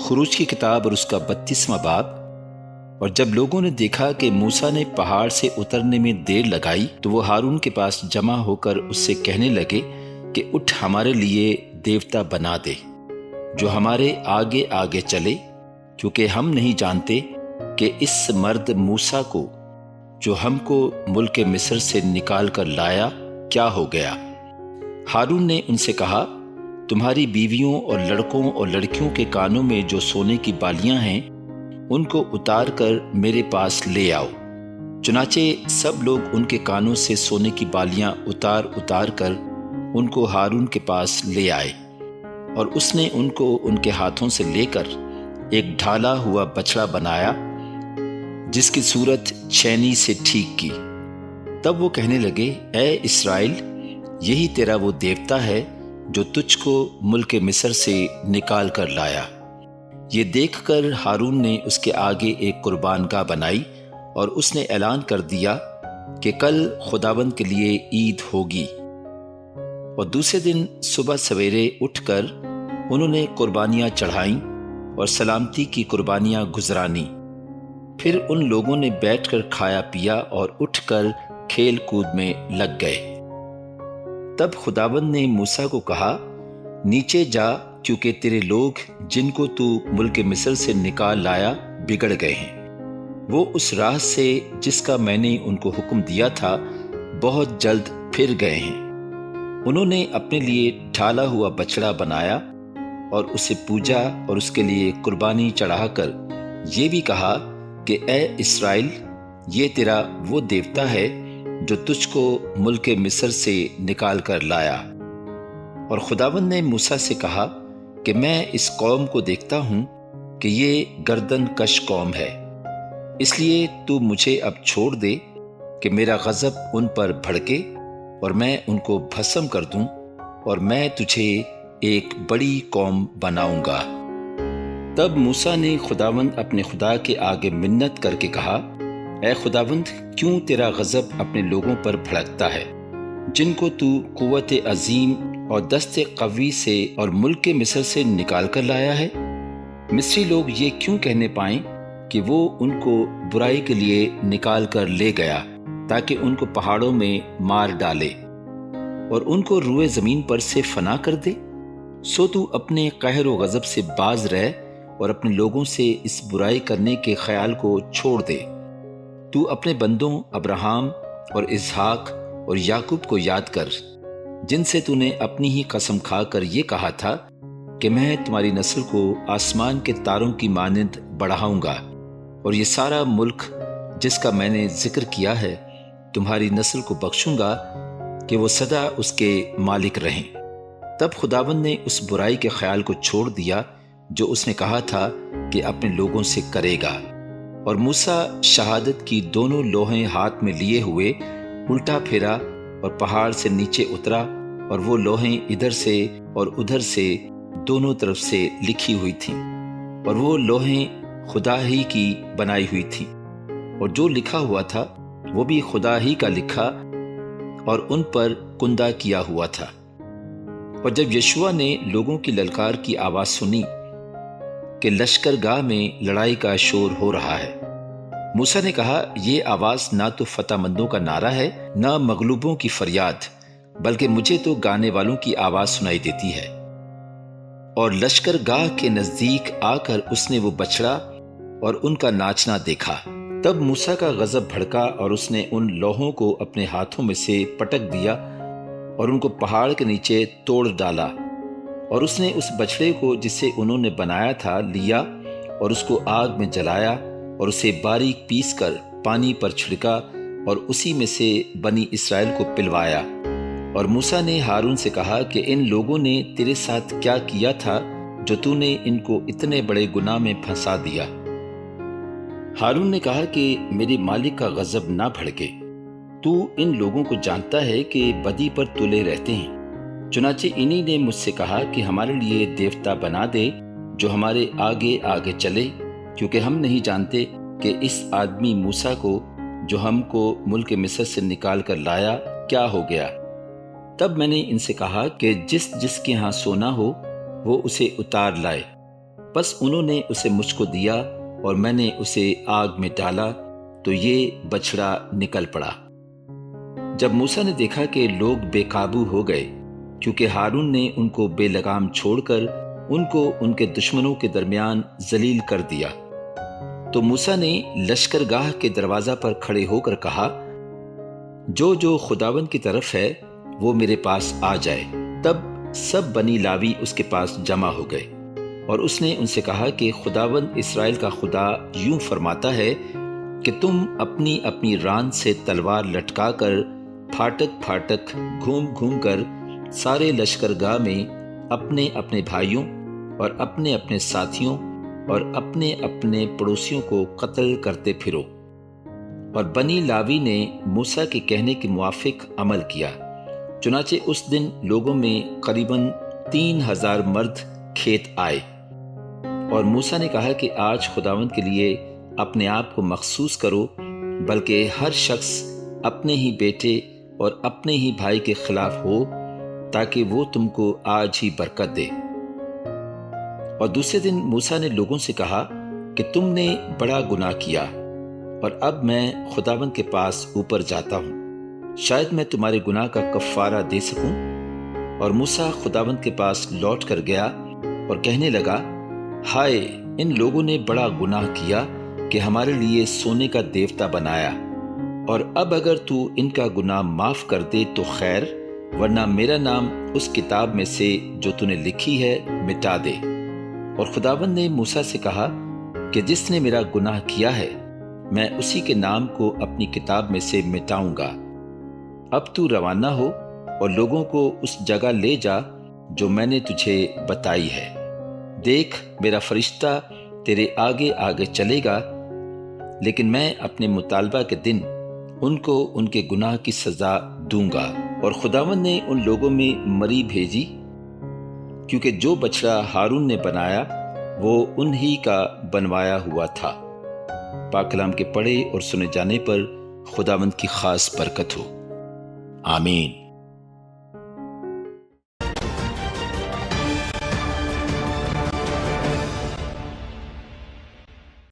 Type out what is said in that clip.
خروج کی کتاب اور اس کا 32واں باب۔ اور جب لوگوں نے دیکھا کہ موسیٰ نے پہاڑ سے اترنے میں دیر لگائی تو وہ ہارون کے پاس جمع ہو کر اس سے کہنے لگے کہ اٹھ ہمارے لیے دیوتا بنا دے جو ہمارے آگے آگے چلے، کیونکہ ہم نہیں جانتے کہ اس مرد موسیٰ کو جو ہم کو ملک مصر سے نکال کر لایا کیا ہو گیا۔ ہارون نے ان سے کہا، تمہاری بیویوں اور لڑکوں اور لڑکیوں کے کانوں میں جو سونے کی بالیاں ہیں ان کو اتار کر میرے پاس لے آؤ۔ چنانچہ سب لوگ ان کے کانوں سے سونے کی بالیاں اتار اتار کر ان کو ہارون کے پاس لے آئے، اور اس نے ان کو ان کے ہاتھوں سے لے کر ایک ڈھالا ہوا بچڑا بنایا جس کی صورت چھینی سے ٹھیک کی۔ تب وہ کہنے لگے، اے اسرائیل، یہی تیرا وہ دیوتا ہے جو تجھ کو ملک مصر سے نکال کر لایا۔ یہ دیکھ کر ہارون نے اس کے آگے ایک قربان گاہ بنائی، اور اس نے اعلان کر دیا کہ کل خداوند کے لیے عید ہوگی۔ اور دوسرے دن صبح سویرے اٹھ کر انہوں نے قربانیاں چڑھائیں اور سلامتی کی قربانیاں گزرانی۔ پھر ان لوگوں نے بیٹھ کر کھایا پیا اور اٹھ کر کھیل کود میں لگ گئے۔ تب خداوند نے موسیٰ کو کہا، نیچے جا، کیونکہ تیرے لوگ جن کو تو ملک مصر سے نکال لایا بگڑ گئے ہیں۔ وہ اس راہ سے جس کا میں نے ان کو حکم دیا تھا بہت جلد پھر گئے ہیں۔ انہوں نے اپنے لیے ڈھالا ہوا بچڑا بنایا اور اسے پوجا اور اس کے لیے قربانی چڑھا کر یہ بھی کہا کہ اے اسرائیل، یہ تیرا وہ دیوتا ہے جو تجھ کو ملک مصر سے نکال کر لایا۔ اور خداوند نے موسیٰ سے کہا کہ میں اس قوم کو دیکھتا ہوں کہ یہ گردن کش قوم ہے، اس لیے تو مجھے اب چھوڑ دے کہ میرا غضب ان پر بھڑکے اور میں ان کو بھسم کر دوں، اور میں تجھے ایک بڑی قوم بناؤں گا۔ تب موسیٰ نے خداوند اپنے خدا کے آگے منت کر کے کہا، اے خداوند، کیوں تیرا غضب اپنے لوگوں پر بھڑکتا ہے جن کو تو قوت عظیم اور دست قوی سے اور ملک مصر سے نکال کر لایا ہے؟ مصری لوگ یہ کیوں کہنے پائیں کہ وہ ان کو برائی کے لیے نکال کر لے گیا تاکہ ان کو پہاڑوں میں مار ڈالے اور ان کو روئے زمین پر سے فنا کر دے؟ سو تو اپنے قہر و غضب سے باز رہ اور اپنے لوگوں سے اس برائی کرنے کے خیال کو چھوڑ دے۔ تو اپنے بندوں ابراہیم اور اسحاق اور یعقوب کو یاد کر، جن سے تو نے اپنی ہی قسم کھا کر یہ کہا تھا کہ میں تمہاری نسل کو آسمان کے تاروں کی مانند بڑھاؤں گا، اور یہ سارا ملک جس کا میں نے ذکر کیا ہے تمہاری نسل کو بخشوں گا کہ وہ سدا اس کے مالک رہیں۔ تب خداوند نے اس برائی کے خیال کو چھوڑ دیا جو اس نے کہا تھا کہ اپنے لوگوں سے کرے گا۔ اور موسیٰ شہادت کی دونوں لوہیں ہاتھ میں لیے ہوئے الٹا پھرا اور پہاڑ سے نیچے اترا، اور وہ لوہیں ادھر سے اور ادھر سے دونوں طرف سے لکھی ہوئی تھیں، اور وہ لوہیں خدا ہی کی بنائی ہوئی تھیں، اور جو لکھا ہوا تھا وہ بھی خدا ہی کا لکھا اور ان پر کندہ کیا ہوا تھا۔ اور جب یشوع نے لوگوں کی للکار کی آواز سنی کہ لشکر گاہ میں لڑائی کا شور ہو رہا ہے، موسیٰ نے کہا، یہ آواز نہ تو فتح مندوں کا نعرہ ہے نہ مغلوبوں کی فریاد، بلکہ مجھے تو گانے والوں کی آواز سنائی دیتی ہے۔ اور لشکر گاہ کے نزدیک آ کر اس نے وہ بچڑا اور ان کا ناچنا دیکھا۔ تب موسیٰ کا غضب بھڑکا اور اس نے ان لوہوں کو اپنے ہاتھوں میں سے پٹک دیا اور ان کو پہاڑ کے نیچے توڑ ڈالا۔ اور اس نے اس بچڑے کو جسے انہوں نے بنایا تھا لیا اور اس کو آگ میں جلایا اور اسے باریک پیس کر پانی پر چھڑکا اور اسی میں سے بنی اسرائیل کو پلوایا۔ اور موسیٰ نے ہارون سے کہا کہ ان لوگوں نے تیرے ساتھ کیا کیا تھا جو تو نے ان کو اتنے بڑے گناہ میں پھنسا دیا؟ ہارون نے کہا کہ میرے مالک کا غضب نہ بھڑکے، تو ان لوگوں کو جانتا ہے کہ بدی پر تلے رہتے ہیں۔ چنانچہ انہی نے مجھ سے کہا کہ ہمارے لیے دیوتا بنا دے جو ہمارے آگے آگے چلے، کیونکہ ہم نہیں جانتے کہ اس آدمی موسیٰ کو جو ہم کو ملک مصر سے نکال کر لایا کیا ہو گیا۔ تب میں نے ان سے کہا کہ جس جس کے ہاں سونا ہو وہ اسے اتار لائے۔ بس انہوں نے اسے مجھ کو دیا اور میں نے اسے آگ میں ڈالا تو یہ بچڑا نکل پڑا۔ جب موسیٰ نے دیکھا کہ لوگ بے قابو ہو گئے کیونکہ ہارون نے ان کو بے لگام چھوڑ کر ان کو ان کے دشمنوں کے درمیان ذلیل کر دیا، تو موسیٰ نے لشکرگاہ کے دروازہ پر کھڑے ہو کر کہا، جو خداوند کی طرف ہے وہ میرے پاس آ جائے۔ تب سب بنی لاوی اس کے پاس جمع ہو گئے، اور اس نے ان سے کہا کہ خداوند اسرائیل کا خدا یوں فرماتا ہے کہ تم اپنی اپنی ران سے تلوار لٹکا کر پھاٹک پھاٹک گھوم گھوم کر سارے لشکرگاہ میں اپنے اپنے بھائیوں اور اپنے اپنے ساتھیوں اور اپنے اپنے پڑوسیوں کو قتل کرتے پھرو۔ اور بنی لاوی نے موسیٰ کے کہنے کے موافق عمل کیا، چنانچہ اس دن لوگوں میں قریباً 3000 مرد کھیت آئے۔ اور موسیٰ نے کہا کہ آج خداوند کے لیے اپنے آپ کو مخصوص کرو، بلکہ ہر شخص اپنے ہی بیٹے اور اپنے ہی بھائی کے خلاف ہو، تاکہ وہ تم کو آج ہی برکت دے۔ اور دوسرے دن موسیٰ نے لوگوں سے کہا کہ تم نے بڑا گناہ کیا، اور اب میں خداوند کے پاس اوپر جاتا ہوں، شاید میں تمہارے گناہ کا کفارہ دے سکوں۔ اور موسیٰ خداوند کے پاس لوٹ کر گیا اور کہنے لگا، ہائے، ان لوگوں نے بڑا گناہ کیا کہ ہمارے لیے سونے کا دیوتا بنایا، اور اب اگر تو ان کا گناہ معاف کر دے تو خیر، ورنہ میرا نام اس کتاب میں سے جو تو نے لکھی ہے مٹا دے۔ اور خداوند نے موسیٰ سے کہا کہ جس نے میرا گناہ کیا ہے میں اسی کے نام کو اپنی کتاب میں سے مٹاؤں گا۔ اب تو روانہ ہو اور لوگوں کو اس جگہ لے جا جو میں نے تجھے بتائی ہے۔ دیکھ، میرا فرشتہ تیرے آگے آگے چلے گا، لیکن میں اپنے مطالبہ کے دن ان کو ان کے گناہ کی سزا دوں گا۔ اور خداوند نے ان لوگوں میں مری بھیجی، کیونکہ جو بچڑا ہارون نے بنایا وہ انہی کا بنوایا ہوا تھا۔ پاک کلام کے پڑھے اور سنے جانے پر خداوند کی خاص برکت ہو، آمین۔